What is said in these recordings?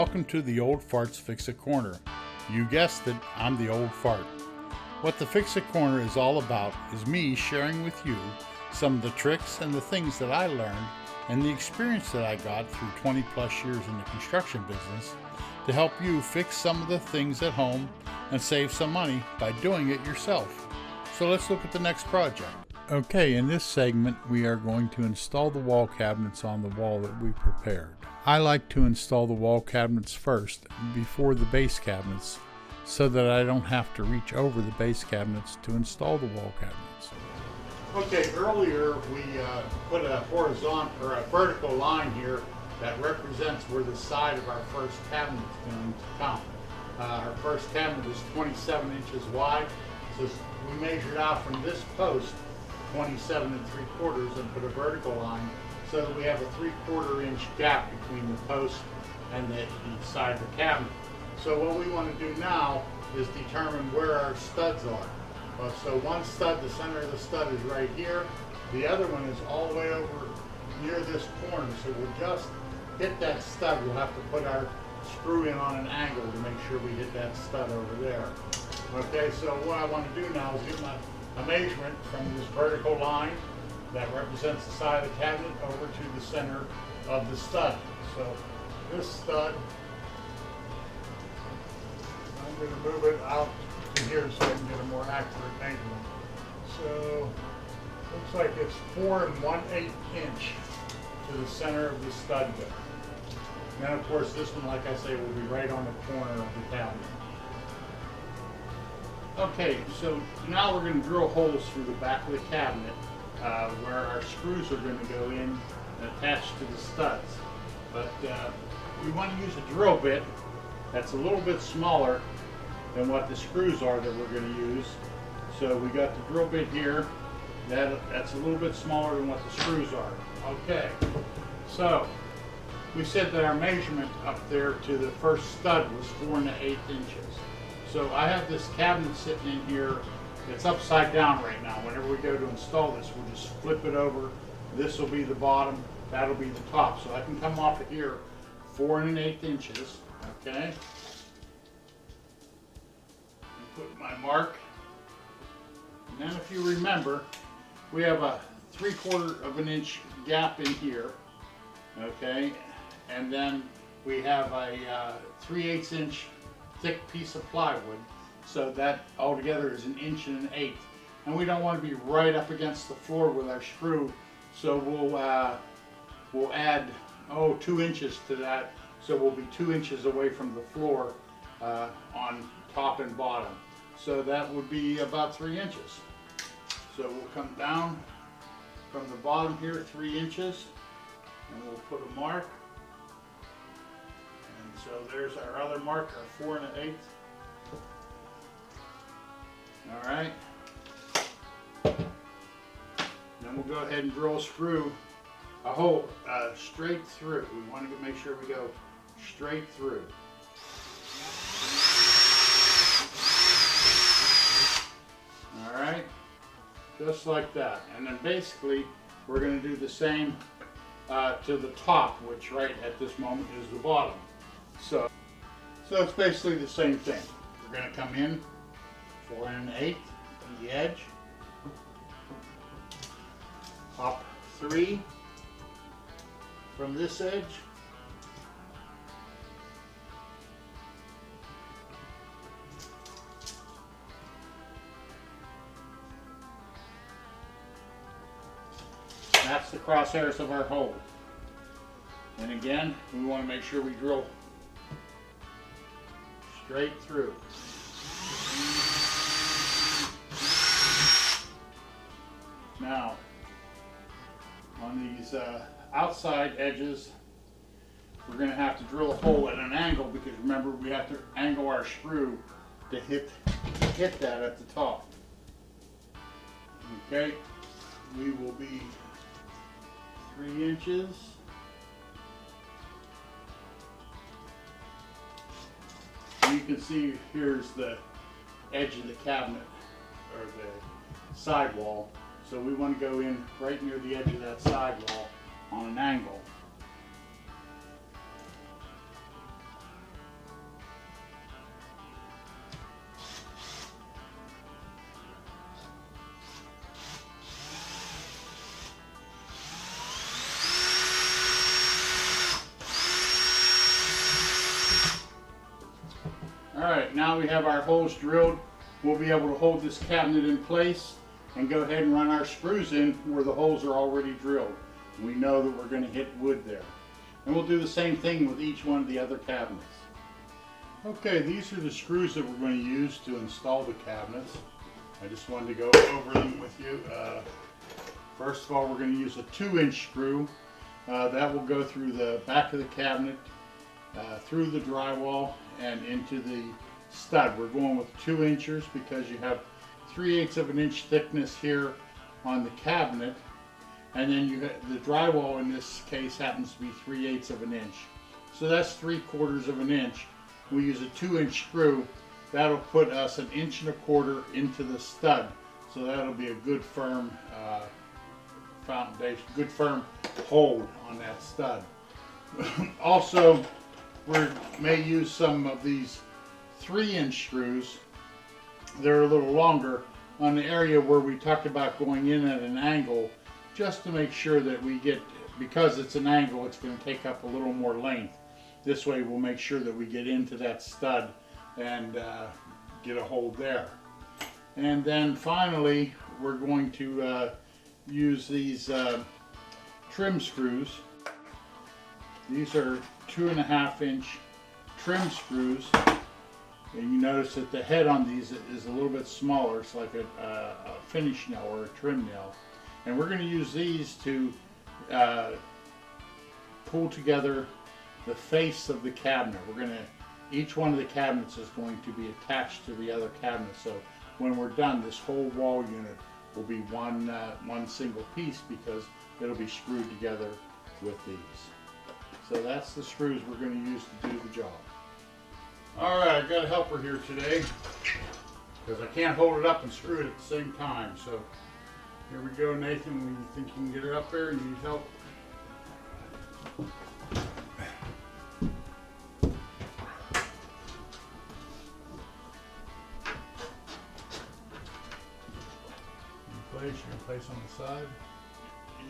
Welcome to the Old Farts Fix-It Corner. You guessed it, I'm the Old Fart. What the Fix-It Corner is all about is me sharing with you some of the tricks and the things that I learned and the experience that I got through 20 plus years in the construction business to help you fix some of the things at home and save some money by doing it yourself. So let's look at the next project. Okay, in this segment we are going to install the wall cabinets on the wall that we prepared. I like to install the wall cabinets first before the base cabinets so that I don't have to reach over the base cabinets to install the wall cabinets. Okay, earlier we put a horizontal or a vertical line here that represents where the side of our first cabinet is going to come. Our first cabinet is 27 inches wide, so we measured out from this post 27 3/4 and put a vertical line so that we have a 3/4 inch gap between the post and the side of the cabinet. So what we want to do now is determine where our studs are. So one stud, the center of the stud is right here. The other one is all the way over near this corner. So we'll just hit that stud. We'll have to put our screw in on an angle to make sure we hit that stud over there. Okay, so what I want to do now is get a measurement from this vertical line that represents the side of the cabinet over to the center of the stud. So this stud, I'm going to move it out to here so I can get a more accurate measurement. So looks like it's 4 1/8 inch to the center of the stud there. And then of course this one, like I say, will be right on the corner of the cabinet. Okay, so now we're going to drill holes through the back of the cabinet where our screws are going to go in and attach to the studs. But we want to use a drill bit that's a little bit smaller than what the screws are that we're going to use. So we got the drill bit here. That's a little bit smaller than what the screws are. Okay, so we said that our measurement up there to the first stud was 4 1/8 inches. So I have this cabinet sitting in here. It's upside down right now. Whenever we go to install this, we'll just flip it over. This will be the bottom, that'll be the top. So I can come off of here 4 1/8 inches, okay? And put my mark. And then if you remember, we have a 3/4 inch gap in here, okay? And then we have a 3/8 inch thick piece of plywood. So that altogether is 1 1/8 inches. And we don't want to be right up against the floor with our screw. So we'll add 2 inches to that. So we'll be 2 inches away from the floor on top and bottom. So that would be about 3 inches. So we'll come down from the bottom here 3 inches and we'll put a mark. And so there's our other mark, our 4 1/8. All right. Then we'll go ahead and drill a screw, a hole straight through. We want to make sure we go straight through. All right, just like that. And then basically we're going to do the same to the top, which right at this moment is the bottom. So it's basically the same thing. We're going to come in 4 1/8 from the edge, up 3 from this edge, that's the crosshairs of our hole. And again, we want to make sure we drill straight through. Now, on these outside edges, we're going to have to drill a hole at an angle because remember we have to angle our screw to hit that at the top. Okay, we will be 3 inches. And you can see here's the edge of the cabinet or the sidewall. So we want to go in right near the edge of that sidewall on an angle. Alright, now we have our holes drilled. We'll be able to hold this cabinet in place and go ahead and run our screws in where the holes are already drilled. We know that we're going to hit wood there. And we'll do the same thing with each one of the other cabinets. Okay, these are the screws that we're going to use to install the cabinets. I just wanted to go over them with you. First of all, we're going to use a 2-inch screw. That will go through the back of the cabinet, through the drywall, and into the stud. We're going with 2 inches because you have 3/8 of an inch thickness here on the cabinet, and then the drywall in this case happens to be 3/8 of an inch. So that's 3/4 of an inch. We use a 2-inch screw. That'll put us 1 1/4 inches into the stud. So that'll be a good firm foundation, good firm hold on that stud. Also, we may use some of these 3-inch screws. They're a little longer on the area where we talked about going in at an angle, just to make sure that we get, because it's an angle, it's going to take up a little more length. This way we'll make sure that we get into that stud and get a hold there. And then finally we're going to use these trim screws. These are 2.5-inch trim screws. And you notice that the head on these is a little bit smaller. It's like a finish nail or a trim nail. And we're going to use these to pull together the face of the cabinet. Each one of the cabinets is going to be attached to the other cabinet. So when we're done, this whole wall unit will be one single piece because it'll be screwed together with these. So that's the screws we're going to use to do the job. Alright, I've got a helper here today because I can't hold it up and screw it at the same time. So here we go, Nathan. When you think you can get it up there, you need help. You can place on the side.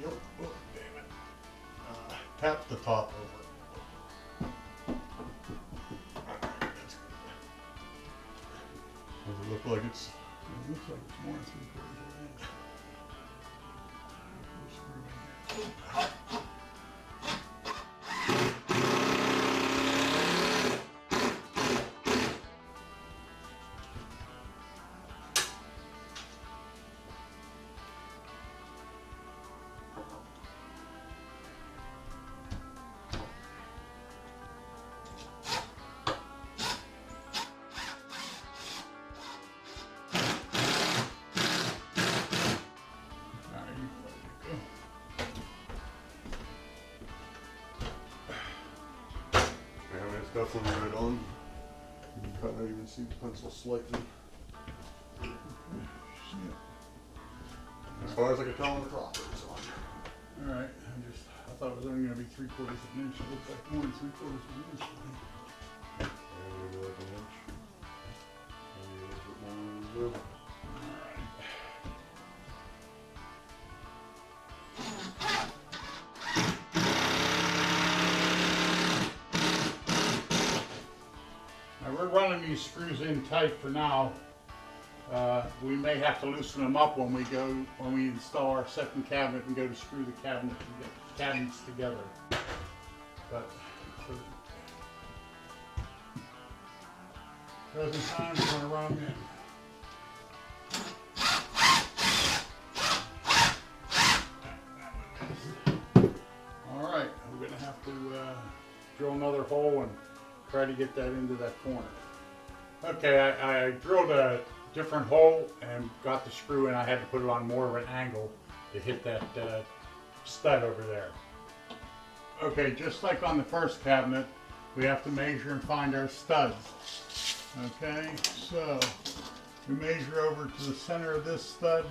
Yep. Oh, damn it. Tap the top over. That's good. Does it look like it's... It looks like it's more than 3/4 of an inch. Definitely right on. You can kind of even see the pencil slightly. As far as I can tell on the dropper, it's on. Alright, I thought it was only going to be 3/4 of an inch. It looks like more than 3/4 of an inch. Maybe like an inch. Maybe a little bit more than that. We're running these screws in tight for now. We may have to loosen them up when we install our second cabinet and go to screw the cabinets together. But for the present time, we're going to run them in. All right, we're going to have to drill another hole and try to get that into that corner. Okay, I drilled a different hole and got the screw in. I had to put it on more of an angle to hit that stud over there. Okay, just like on the first cabinet, we have to measure and find our studs. Okay, so we measure over to the center of this stud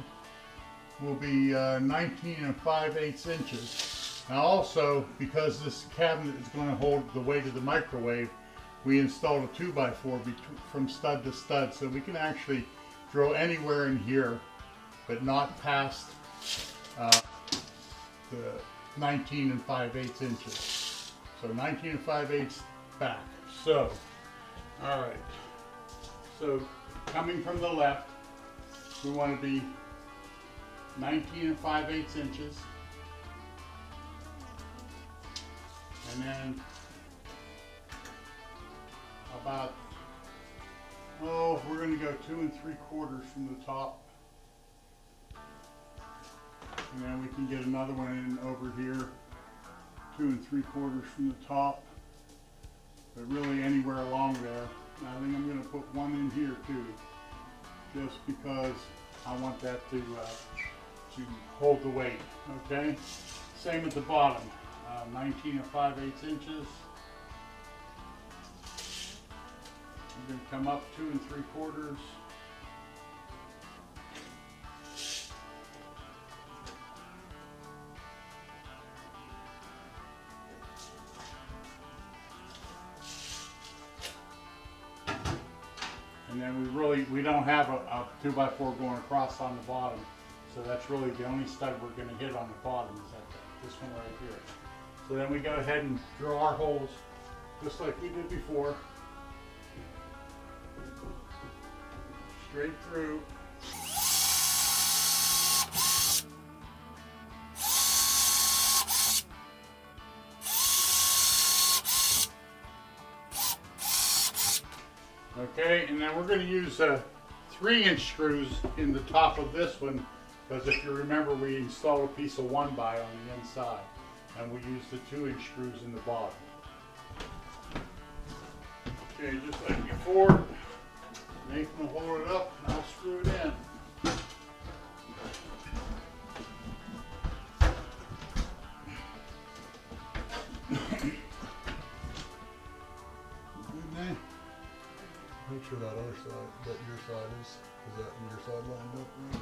will be 19 5/8 inches. Now also, because this cabinet is going to hold the weight of the microwave, we installed a 2x4 from stud to stud, so we can actually drill anywhere in here, but not past the 19 5/8 inches. So 19 5/8 back. So, all right. So coming from the left, we want to be 19 5/8 inches. And then about, we're going to go 2 3/4 from the top. And then we can get another one in over here, 2 3/4 from the top. But really anywhere along there. And I think I'm going to put one in here too, just because I want that to hold the weight. Okay. Same at the bottom, 19 5/8 inches. I'm going to come up 2 3/4. And then we don't have a 2x4 going across on the bottom. So that's really the only stud we're going to hit on the bottom is this one right here. So then we go ahead and drill our holes just like we did before. Straight through. Okay, and then we're going to use 3-inch screws in the top of this one, because if you remember, we installed a piece of 1x on the inside, and we used the 2-inch screws in the bottom. Okay, just like before, Nathan will hold it up and I'll screw it in. Good, Nate? Make sure that other side, that your side is that your side lined up right?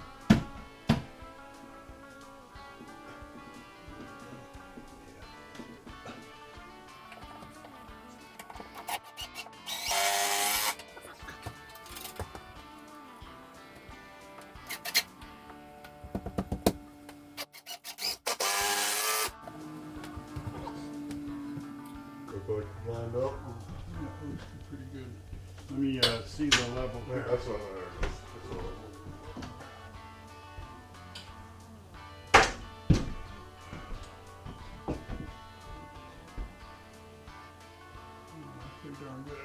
Look like it's lined up. Yeah, that looks pretty good. Let me see the level Yeah, here. that's what there it is. That's what Pretty darn good.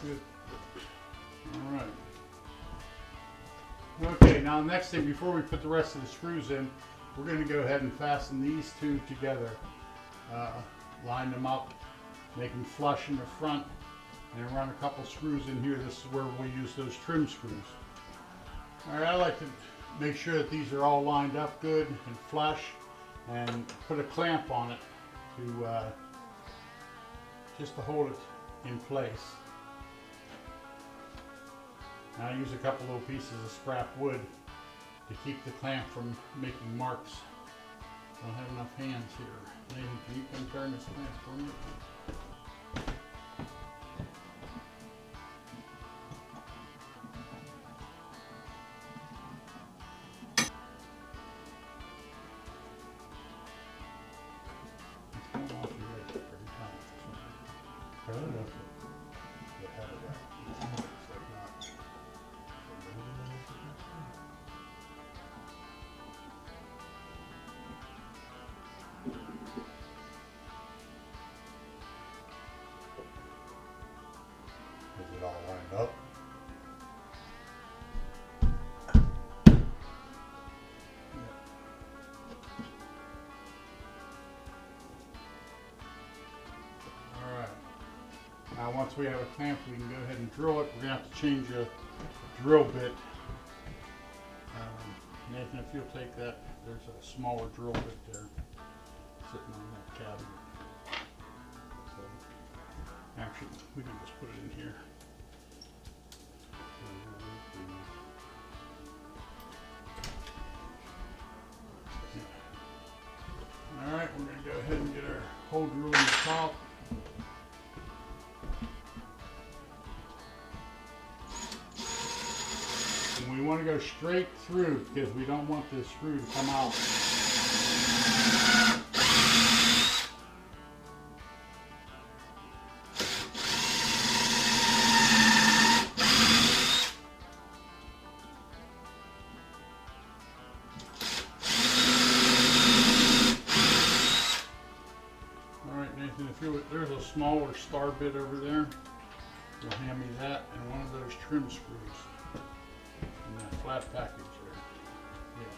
Good. All right. Okay, now the next thing, before we put the rest of the screws in, we're going to go ahead and fasten these two together. Line them up, make them flush in the front, and then run a couple screws in here. This is where we use those trim screws. All right, I like to make sure that these are all lined up good and flush, and put a clamp on it to just to hold it in place. Now I use a couple little pieces of scrap wood to keep the clamp from making marks. I don't have enough hands here. Nathan, can you come turn this clamp for me? It's coming off the edge every time. I don't know if it had it out. It's like not. Is it all lined up? Alright. Now once we have a clamp, we can go ahead and drill it. We're going to have to change a drill bit. Nathan, if you'll take that, there's a smaller drill bit there sitting on that cabinet. So, actually, we can just put it in here. Alright, we're going to go ahead and get our hole drill in the top. And we want to go straight through because we don't want the screw to come out. there's a smaller star bit over there. You'll hand me that and one of those trim screws in that flat package there. Yeah.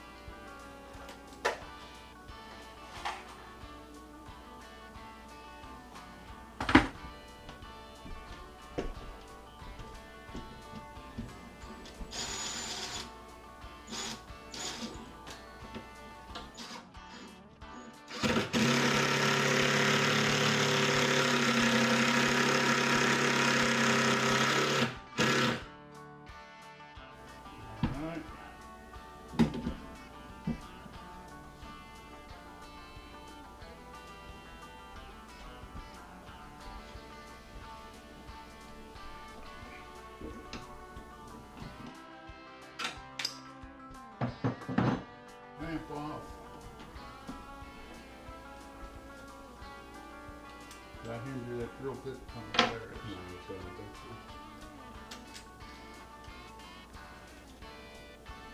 Alright. Clamp off. Did I hand you that drill bit? Oh, there it is.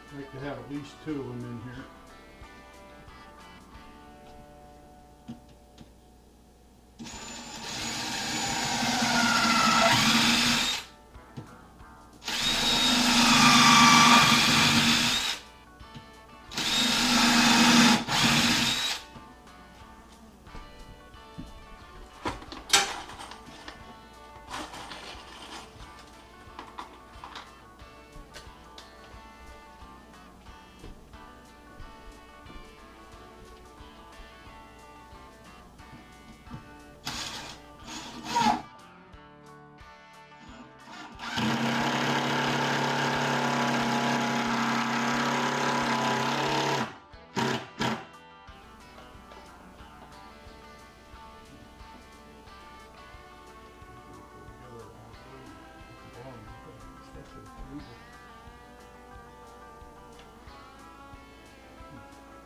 I'd like to have at least two of them in here.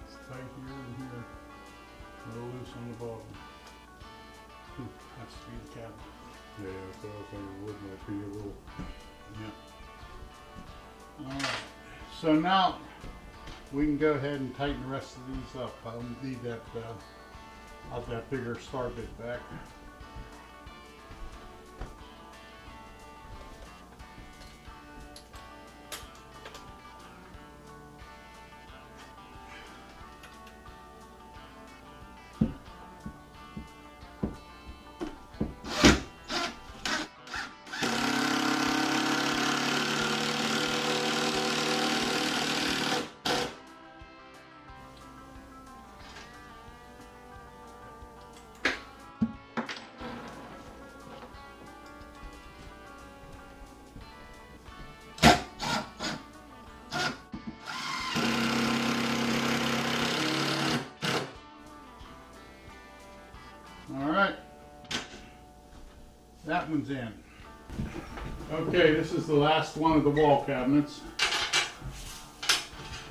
It's tight here and here. A little loose on the bottom. Has to be the cabinet. Yeah, so I was thinking wood might be a little. Yeah. Alright. So now we can go ahead and tighten the rest of these up. I'll need that I'll have that bigger star bit back. Alright, that one's in. Okay, this is the last one of the wall cabinets.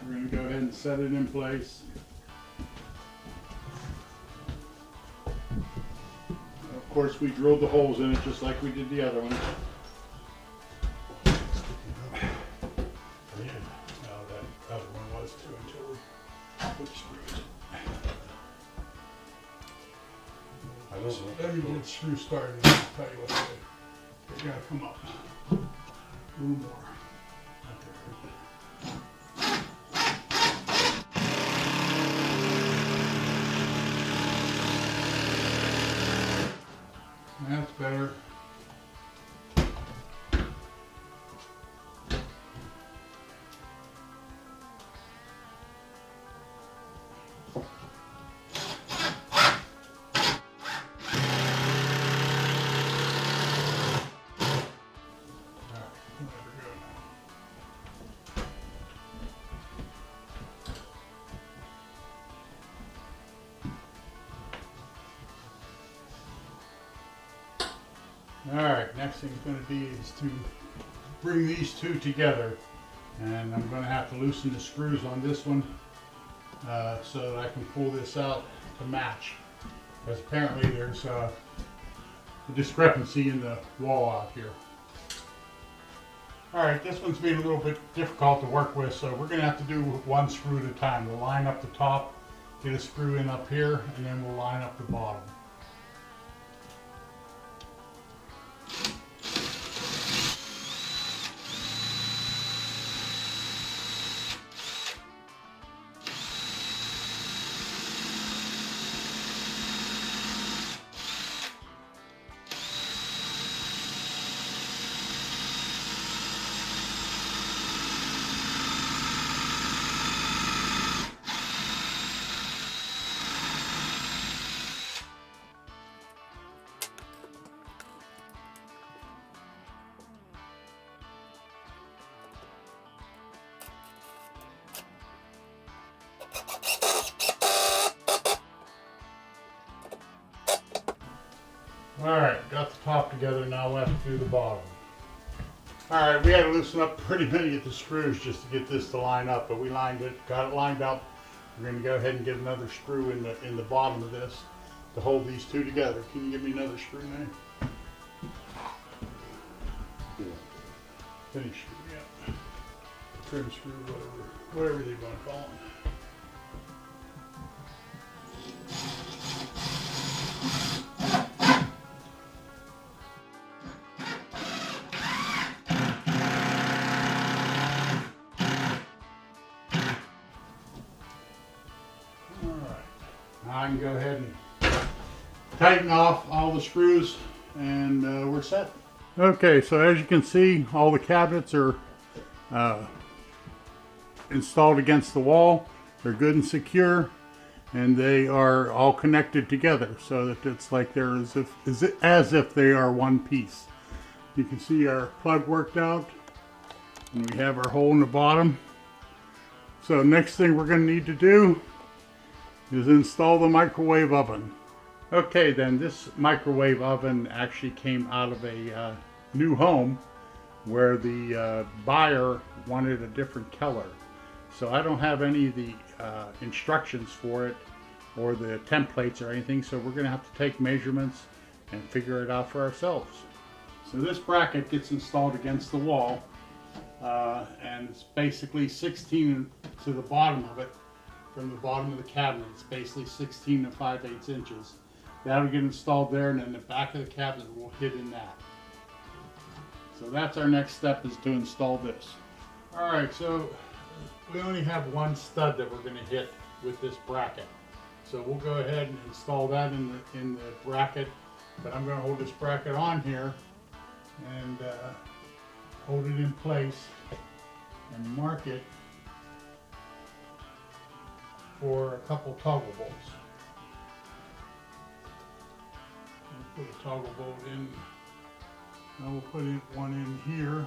We're going to go ahead and set it in place. Of course, we drilled the holes in it just like we did the other one. Yeah, no, that other one was too until we put screws. I don't know. Let me get screw started and I'll tell you what to do. They gotta come up a little more. That's better. Alright, next thing's going to be is to bring these two together, and I'm going to have to loosen the screws on this one so that I can pull this out to match, because apparently there's a discrepancy in the wall out here. Alright, this one's been a little bit difficult to work with, so we're going to have to do one screw at a time. We'll line up the top, get a screw in up here, and then we'll line up the bottom. Alright, got the top together, now we'll have to do the bottom. Alright, we had to loosen up pretty many of the screws just to get this to line up, but we got it lined up. We're going to go ahead and get another screw in the bottom of this to hold these two together. Can you give me another screw, man? Yeah. Finish screw, yeah. Trim screw, whatever they want to call it. I can go ahead and tighten off all the screws and we're set. Okay, so as you can see, all the cabinets are installed against the wall. They're good and secure, and they are all connected together so that it's like they're as if they are one piece. You can see our plug worked out, and we have our hole in the bottom. So next thing we're going to need to do is install the microwave oven. Okay, then this microwave oven actually came out of a new home where the buyer wanted a different color. So I don't have any of the instructions for it or the templates or anything, so we're gonna have to take measurements and figure it out for ourselves. So this bracket gets installed against the wall, and it's basically 16 to the bottom of it. From the bottom of the cabinet, it's basically 16 to 5/8 inches. That'll get installed there, and then the back of the cabinet will hit in that. So that's our next step, is to install this. All right, so we only have one stud that we're going to hit with this bracket. So we'll go ahead and install that in the bracket, but I'm going to hold this bracket on here and hold it in place and mark it for a couple toggle bolts. We'll put a toggle bolt in. Now we'll put one in here.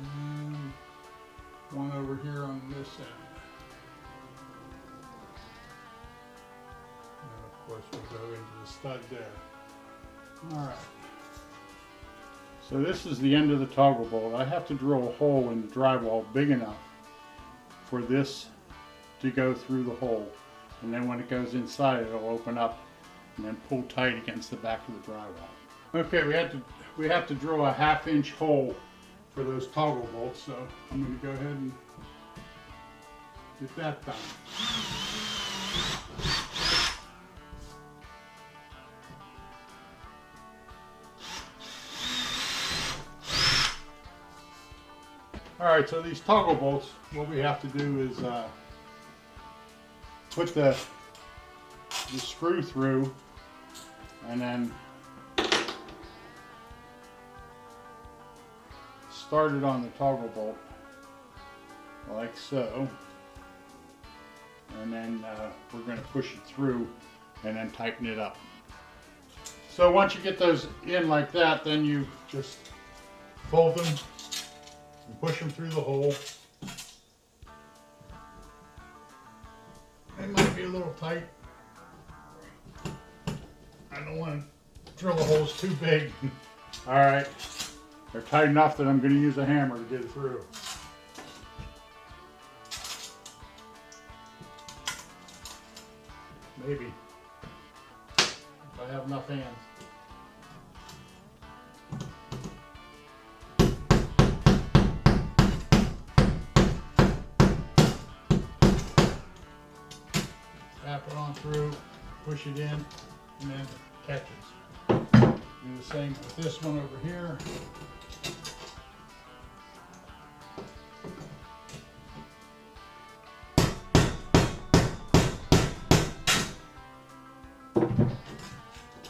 And one over here on this end. And of course we'll go into the stud there. Alright. So this is the end of the toggle bolt. I have to drill a hole in the drywall big enough for this to go through the hole. And then when it goes inside, it'll open up and then pull tight against the back of the drywall. Okay, we have to drill a 1/2 inch hole for those toggle bolts, so I'm going to go ahead and get that done. Alright, so these toggle bolts, what we have to do is put the screw through and then start it on the toggle bolt like so, and then we're going to push it through and then tighten it up. So once you get those in like that, then you just fold them and push them through the hole. They might be a little tight. I don't want to drill the holes too big. Alright, they're tight enough that I'm going to use a hammer to get it through. Maybe, if I have enough hands. Tap it on through, push it in, and then it catches. Do the same with this one over here.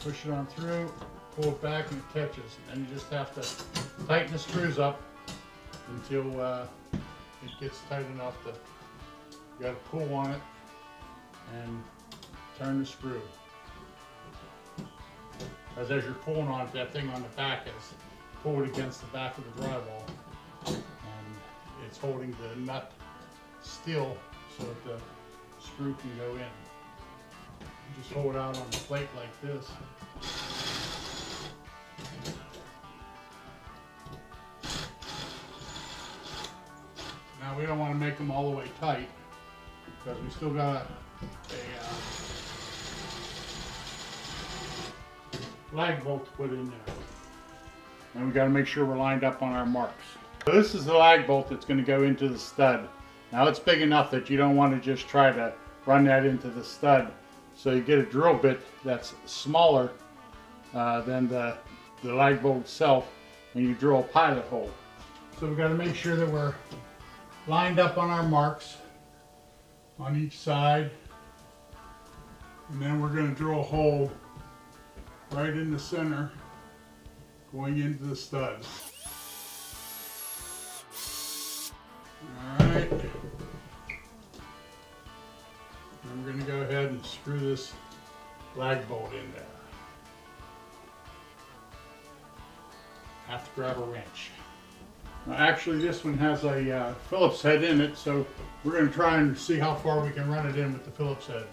Push it on through, pull it back, and it catches. And you just have to tighten the screws up until it gets tight enough to, you got to pull on it and turn the screw. As you're pulling on it, that thing on the back is pulled against the back of the drywall, and it's holding the nut still so that the screw can go in. Just hold out on the plate like this. Now we don't want to make them all the way tight because we still got a lag bolt to put in there. And we got to make sure we're lined up on our marks. So this is the lag bolt that's going to go into the stud. Now it's big enough that you don't want to just try to run that into the stud. So you get a drill bit that's smaller than the lag bolt itself, and you drill a pilot hole. So we've got to make sure that we're lined up on our marks on each side, and then we're going to drill a hole right in the center going into the stud. Alright, and we're going to go ahead and screw this lag bolt in there. Have to grab a wrench. Now, actually, this one has a Phillips head in it, so we're going to try and see how far we can run it in with the Phillips head.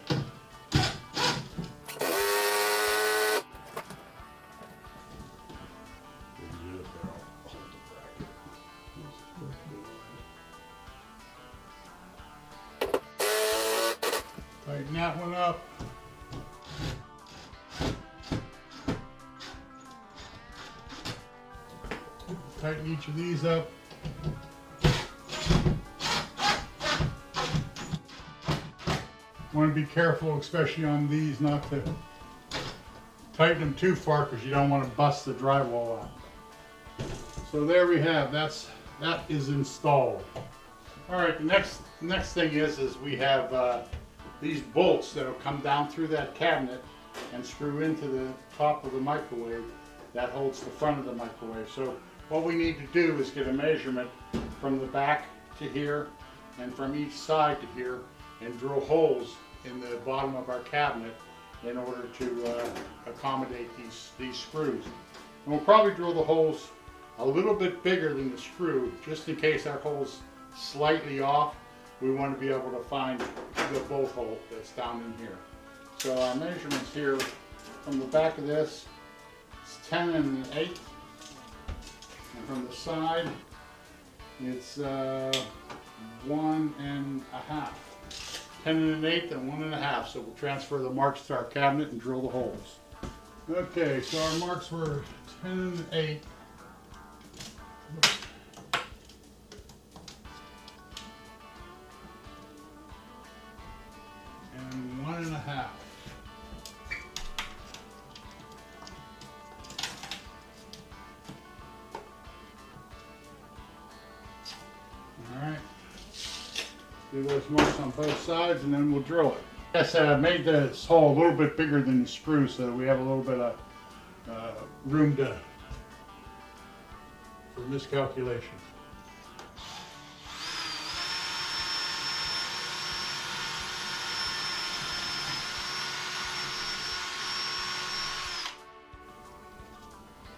Tighten that one up. Tighten each of these up. Want to be careful, especially on these, not to tighten them too far because you don't want to bust the drywall out. So there we have, that is installed. All right, the next thing is we have these bolts that will come down through that cabinet and screw into the top of the microwave that holds the front of the microwave. So what we need to do is get a measurement from the back to here and from each side to here and drill holes in the bottom of our cabinet in order to accommodate these screws. And we'll probably drill the holes a little bit bigger than the screw, just in case our hole's slightly off. We want to be able to find the bolt hole that's down in here. So our measurements here from the back of this, it's 10 1/8. And from the side, it's 1 1/2. 10 1/8 and 1 1/2. So we'll transfer the marks to our cabinet and drill the holes. Okay, so our marks were 10 1/8. And 1 1/2. Alright, do those marks on both sides and then we'll drill it. Yes, I made this hole a little bit bigger than the screw so that we have a little bit of room for miscalculation.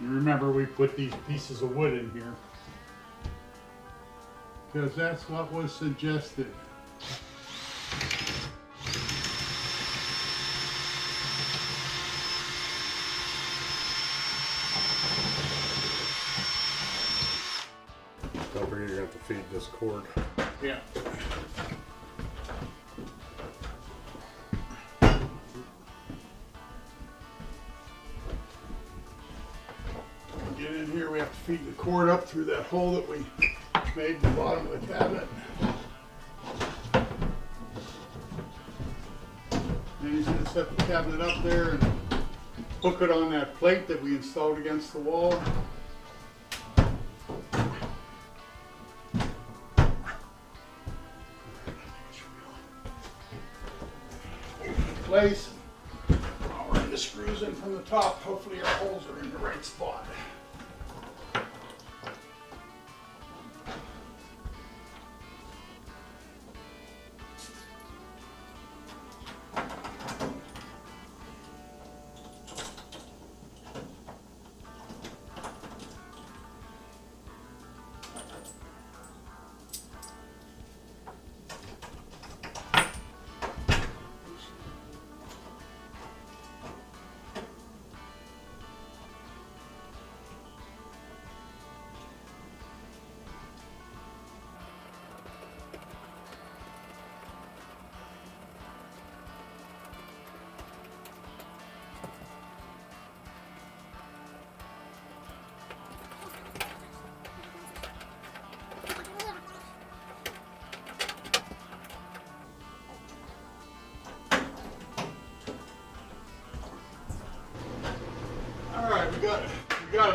You remember we put these pieces of wood in here because that's what was suggested. Don't forget you're going to have to feed this cord. Yeah. Get in here, we have to feed the cord up through that hole that we made in the bottom of the cabinet. And he's going to set the cabinet up there and hook it on that plate that we installed against the wall. Place. I'll run the screws in from the top. Hopefully our holes are in the right spot.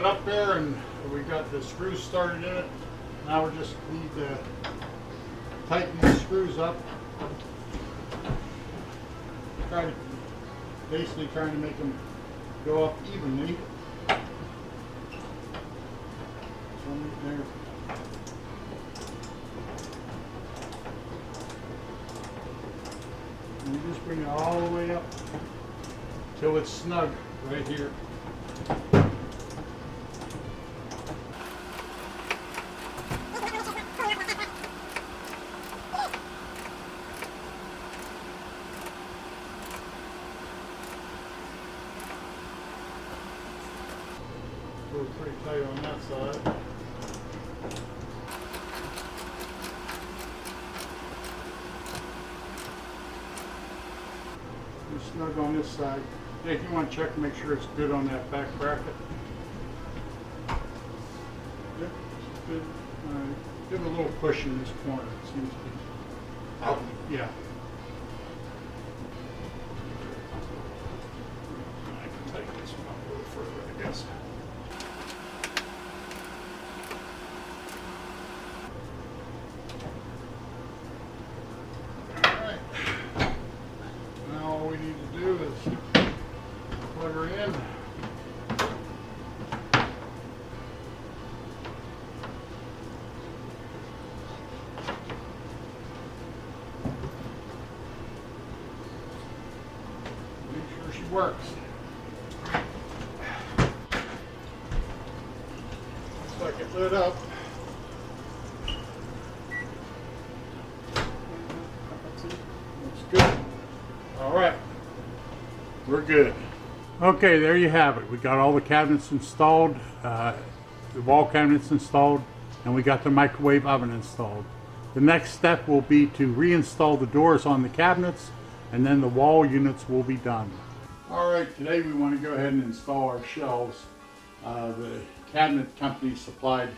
it up there, and we got the screws started in it. Now we just need to tighten the screws up. Basically trying to make them go up evenly. One right there. And you just bring it all the way up till it's snug right here. We're pretty tight on that side. Snug on this side. Yeah, if you want to check, make sure it's good on that back bracket. Yep, it's good. Give it a little push in this corner. It seems to be. Out? Yeah. I can tighten this one up a little further, I guess. All we need to do is plug her in. Make sure she works. Looks like it lit up. Looks good. All right, we're good. Okay, there you have it. We got all the cabinets installed, the wall cabinets installed, and we got the microwave oven installed. The next step will be to reinstall the doors on the cabinets, and then the wall units will be done. All right, today we want to go ahead and install our shelves. The cabinet company supplied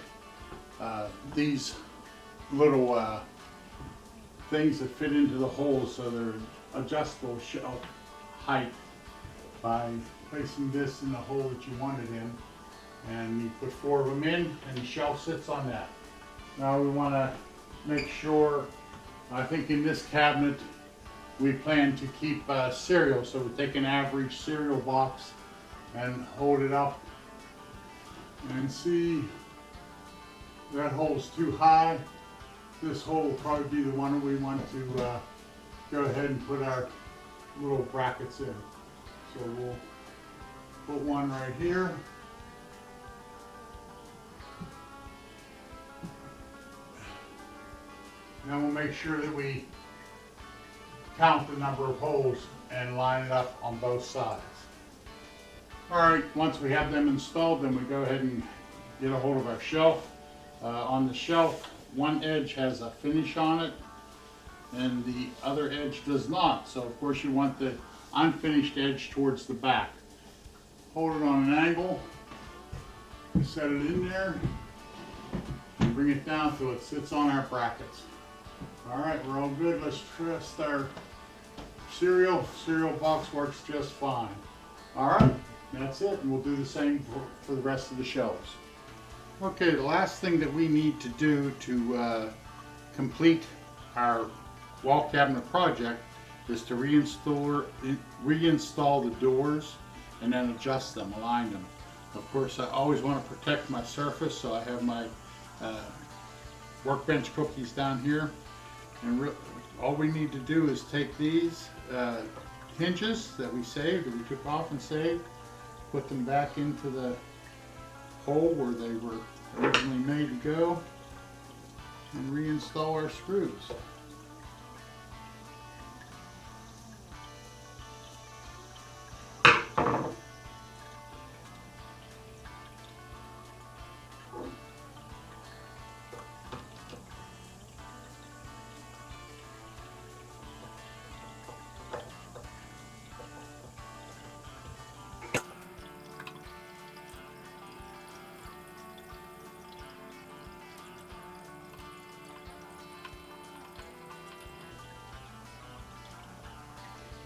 these little things that fit into the holes, so they're adjustable shelf height by placing this in the hole that you want it in, and you put 4 of them in and the shelf sits on that. Now we want to make sure, I think in this cabinet we plan to keep cereal, so we take an average cereal box and hold it up and see that hole's too high. This hole will probably be the one that we want to go ahead and put our little brackets in. So we'll put one right here. Then we'll make sure that we count the number of holes and line it up on both sides. All right, once we have them installed, then we go ahead and get a hold of our shelf. On the shelf, one edge has a finish on it and the other edge does not. So of course you want the unfinished edge towards the back. Hold it on an angle, set it in there, and bring it down so it sits on our brackets. All right, we're all good. Let's test our cereal. Cereal box works just fine. All right, that's it, and we'll do the same for the rest of the shelves. Okay, the last thing that we need to do to complete our wall cabinet project is to reinstall the doors and then adjust them, align them. Of course, I always want to protect my surface, so I have my workbench cookies down here. And all we need to do is take these hinges that we saved, that we took off and saved, put them back into the hole where they were originally made to go, and reinstall our screws.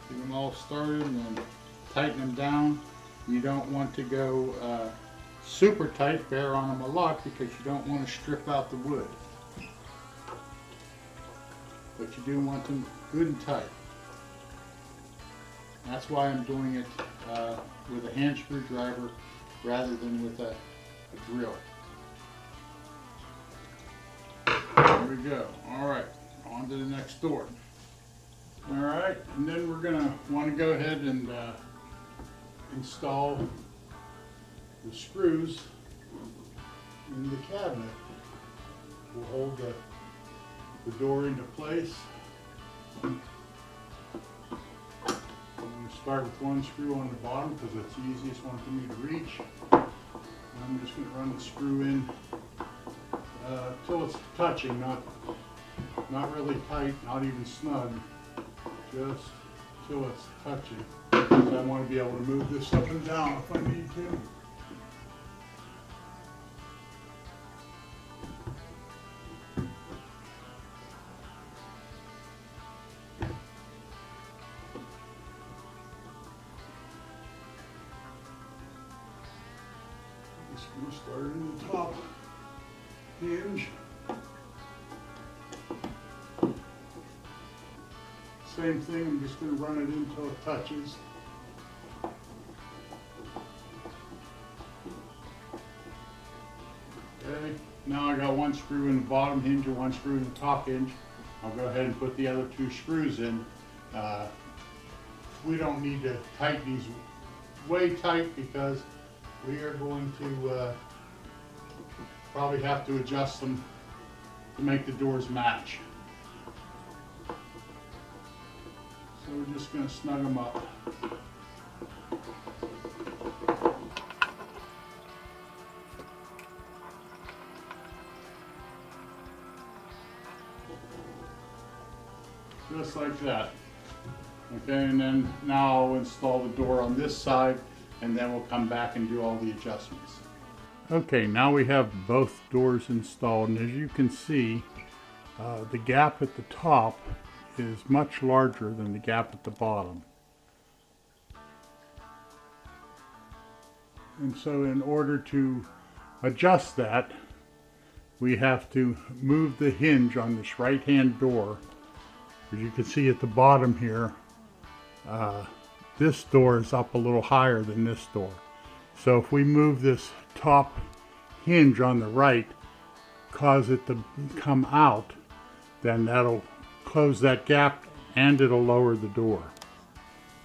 Get them all started and then tighten them down. You don't want to go super tight, bear on them a lot because you don't want to strip out the wood. But you do want them good and tight. That's why I'm doing it with a hand screwdriver rather than with a drill. There we go. All right, on to the next door. All right, and then we're gonna want to go ahead and install the screws in the cabinet. Will hold the door into place. I'm going to start with one screw on the bottom because it's the easiest one for me to reach. And I'm just going to run the screw in till it's touching, not really tight, not even snug, just till it's touching. Because I want to be able to move this up and down if I need to. Screw started in the top hinge. Same thing, I'm just going to run it in until it touches. Okay, now I got one screw in the bottom hinge and one screw in the top hinge. I'll go ahead and put the other two screws in. We don't need to tighten these way tight because we are going to probably have to adjust them to make the doors match. So we're just going to snug them up. Just like that. Okay, and then now I'll install the door on this side, and then we'll come back and do all the adjustments. Okay, now we have both doors installed, and as you can see, the gap at the top is much larger than the gap at the bottom. And so in order to adjust that, we have to move the hinge on this right-hand door. As you can see at the bottom here, this door is up a little higher than this door. So if we move this top hinge on the right, cause it to come out, then that'll close that gap and it'll lower the door.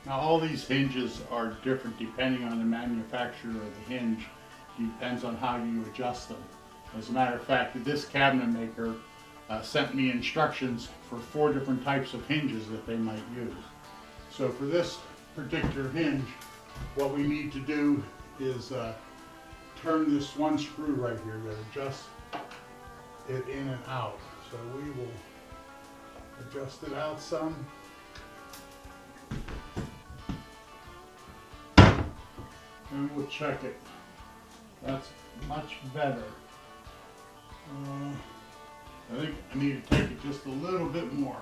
Now all these hinges are different depending on the manufacturer of the hinge. Depends on how you adjust them. As a matter of fact, this cabinet maker sent me instructions for 4 different types of hinges that they might use. So for this particular hinge, what we need to do is turn this one screw right here that adjusts it in and out. So we will adjust it out some. And we'll check it. That's much better. I think I need to take it just a little bit more.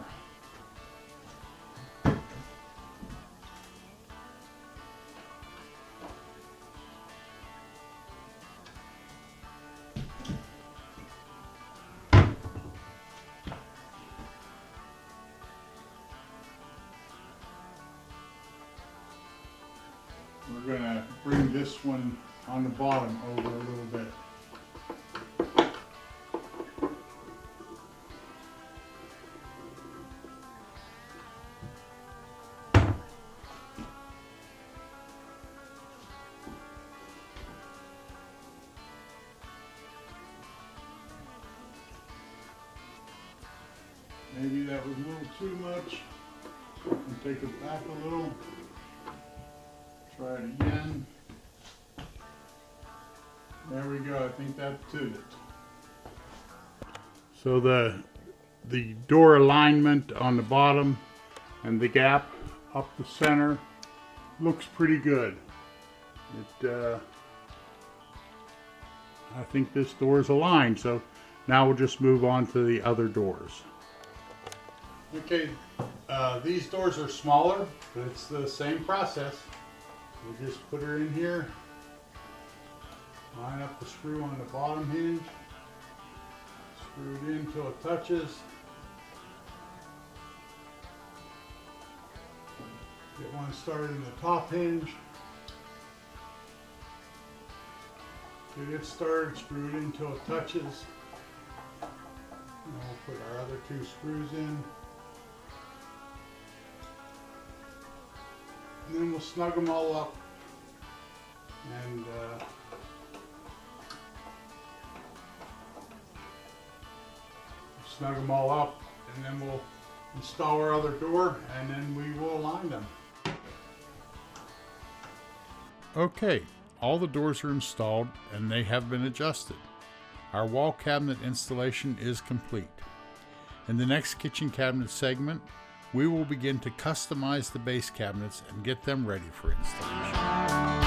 We're going to bring this one on the bottom over a little bit. Maybe that was a little too much. And take it back a little. Try it again. There we go. I think that did it. So the door alignment on the bottom and the gap up the center looks pretty good. I think this door is aligned. So now we'll just move on to the other doors. Okay, these doors are smaller, but it's the same process. We'll just put her in here. Line up the screw on the bottom hinge. Screw it in until it touches. Get one started in the top hinge. Get it started, screw it in until it touches. And we'll put our other two screws in. And then we'll snug them all up. And snug them all up, and then we'll install our other door, and then we will align them. Okay, all the doors are installed and they have been adjusted. Our wall cabinet installation is complete. In the next kitchen cabinet segment, we will begin to customize the base cabinets and get them ready for installation.